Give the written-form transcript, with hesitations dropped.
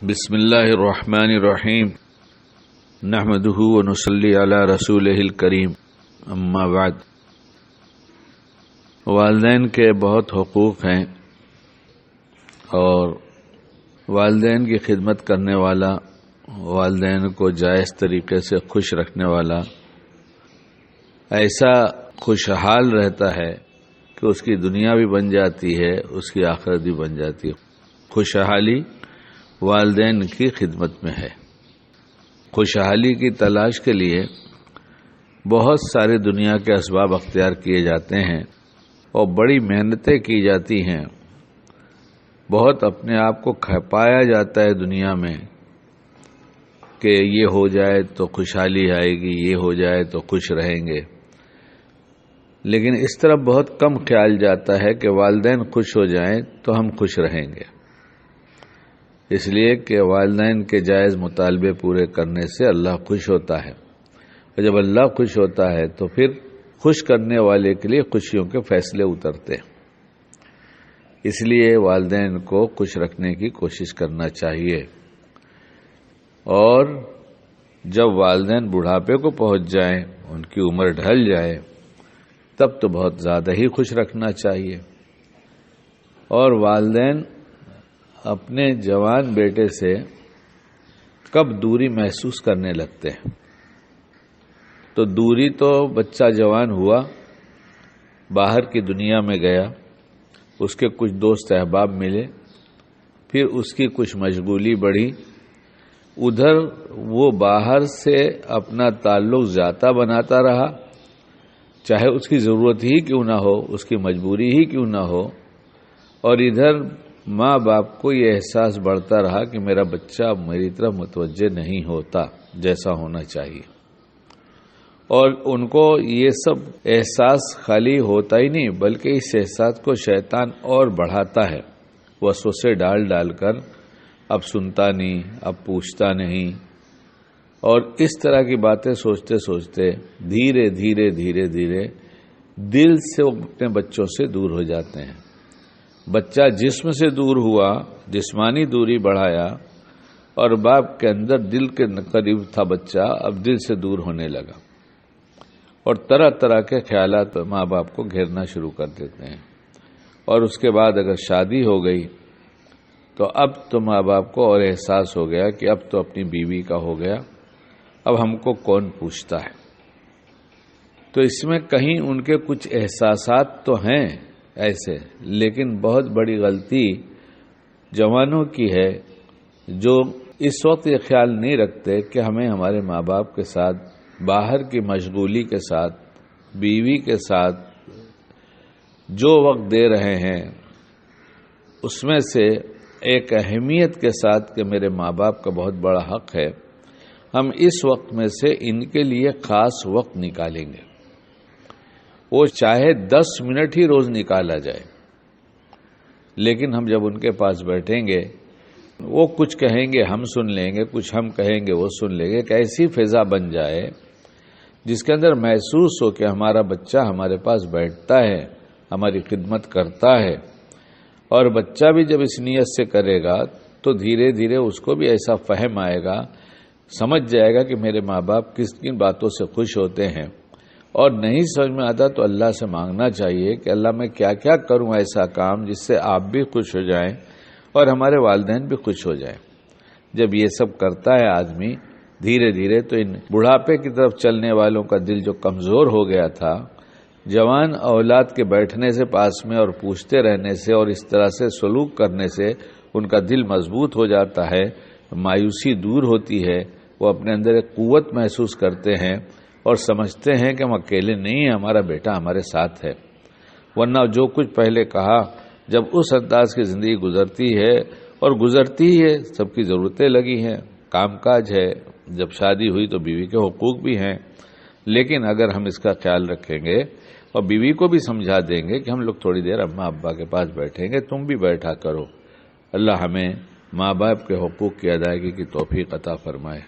بسم اللہ الرحمن الرحیم نحمدہ ونصلی علی رسولہ الکریم اما بعد۔ والدین کے بہت حقوق ہیں اور والدین کی خدمت کرنے والا، والدین کو جائز طریقے سے خوش رکھنے والا ایسا خوشحال رہتا ہے کہ اس کی دنیا بھی بن جاتی ہے، اس کی آخرت بھی بن جاتی ہے۔ خوشحالی والدین کی خدمت میں ہے۔ خوشحالی کی تلاش کے لیے بہت سارے دنیا کے اسباب اختیار کیے جاتے ہیں اور بڑی محنتیں کی جاتی ہیں، بہت اپنے آپ کو کھپایا جاتا ہے دنیا میں کہ یہ ہو جائے تو خوشحالی آئے گی، یہ ہو جائے تو خوش رہیں گے، لیکن اس طرف بہت کم خیال جاتا ہے کہ والدین خوش ہو جائیں تو ہم خوش رہیں گے، اس لیے کہ والدین کے جائز مطالبے پورے کرنے سے اللہ خوش ہوتا ہے، اور جب اللہ خوش ہوتا ہے تو پھر خوش کرنے والے کے لیے خوشیوں کے فیصلے اترتے ہیں۔ اس لیے والدین کو خوش رکھنے کی کوشش کرنا چاہیے، اور جب والدین بڑھاپے کو پہنچ جائیں، ان کی عمر ڈھل جائے، تب تو بہت زیادہ ہی خوش رکھنا چاہیے۔ اور والدین اپنے جوان بیٹے سے کب دوری محسوس کرنے لگتے ہیں؟ تو دوری تو بچہ جوان ہوا، باہر کی دنیا میں گیا، اس کے کچھ دوست احباب ملے، پھر اس کی کچھ مشغولی بڑھی، ادھر وہ باہر سے اپنا تعلق زیادہ بناتا رہا، چاہے اس کی ضرورت ہی کیوں نہ ہو، اس کی مجبوری ہی کیوں نہ ہو، اور ادھر ماں باپ کو یہ احساس بڑھتا رہا کہ میرا بچہ میری طرف متوجہ نہیں ہوتا جیسا ہونا چاہیے، اور ان کو یہ سب احساس خالی ہوتا ہی نہیں بلکہ اس احساس کو شیطان اور بڑھاتا ہے، وسوسے ڈال ڈال کر اب سنتا نہیں، اب پوچھتا نہیں، اور اس طرح کی باتیں سوچتے سوچتے دھیرے دھیرے دھیرے دھیرے دل سے وہ اپنے بچوں سے دور ہو جاتے ہیں۔ بچہ جسم سے دور ہوا، جسمانی دوری بڑھایا، اور باپ کے اندر دل کے قریب تھا بچہ، اب دل سے دور ہونے لگا، اور طرح طرح کے خیالات ماں باپ کو گھیرنا شروع کر دیتے ہیں۔ اور اس کے بعد اگر شادی ہو گئی تو اب تو ماں باپ کو اور احساس ہو گیا کہ اب تو اپنی بیوی کا ہو گیا، اب ہم کو کون پوچھتا ہے۔ تو اس میں کہیں ان کے کچھ احساسات تو ہیں ایسے، لیکن بہت بڑی غلطی جوانوں کی ہے جو اس وقت یہ خیال نہیں رکھتے کہ ہمیں ہمارے ماں باپ کے ساتھ باہر کی مشغولی کے ساتھ، بیوی کے ساتھ جو وقت دے رہے ہیں اس میں سے ایک اہمیت کے ساتھ کہ میرے ماں باپ کا بہت بڑا حق ہے، ہم اس وقت میں سے ان کے لیے خاص وقت نکالیں گے، وہ چاہے 10 منٹ ہی روز نکالا جائے، لیکن ہم جب ان کے پاس بیٹھیں گے، وہ کچھ کہیں گے ہم سن لیں گے، کچھ ہم کہیں گے وہ سن لیں گے، ایک ایسی فضا بن جائے جس کے اندر محسوس ہو کہ ہمارا بچہ ہمارے پاس بیٹھتا ہے، ہماری خدمت کرتا ہے، اور بچہ بھی جب اس نیت سے کرے گا تو دھیرے دھیرے اس کو بھی ایسا فہم آئے گا، سمجھ جائے گا کہ میرے ماں باپ کس کن باتوں سے خوش ہوتے ہیں، اور نہیں سمجھ میں آتا تو اللہ سے مانگنا چاہیے کہ اللہ میں کیا کیا کروں ایسا کام جس سے آپ بھی خوش ہو جائیں اور ہمارے والدین بھی خوش ہو جائیں۔ جب یہ سب کرتا ہے آدمی دھیرے دھیرے تو ان بڑھاپے کی طرف چلنے والوں کا دل جو کمزور ہو گیا تھا، جوان اولاد کے بیٹھنے سے پاس میں اور پوچھتے رہنے سے اور اس طرح سے سلوک کرنے سے ان کا دل مضبوط ہو جاتا ہے، مایوسی دور ہوتی ہے، وہ اپنے اندر ایک قوت محسوس کرتے ہیں اور سمجھتے ہیں کہ ہم اکیلے نہیں ہیں، ہمارا بیٹا ہمارے ساتھ ہے۔ ورنہ جو کچھ پہلے کہا، جب اس انداز کی زندگی گزرتی ہے اور گزرتی ہی ہے، سب کی ضرورتیں لگی ہیں، کام کاج ہے، جب شادی ہوئی تو بیوی کے حقوق بھی ہیں، لیکن اگر ہم اس کا خیال رکھیں گے اور بیوی کو بھی سمجھا دیں گے کہ ہم لوگ تھوڑی دیر اماں ابا کے پاس بیٹھیں گے، تم بھی بیٹھا کرو، اللہ ہمیں ماں باپ کے حقوق کی ادائیگی کی توفیق عطا فرمائے۔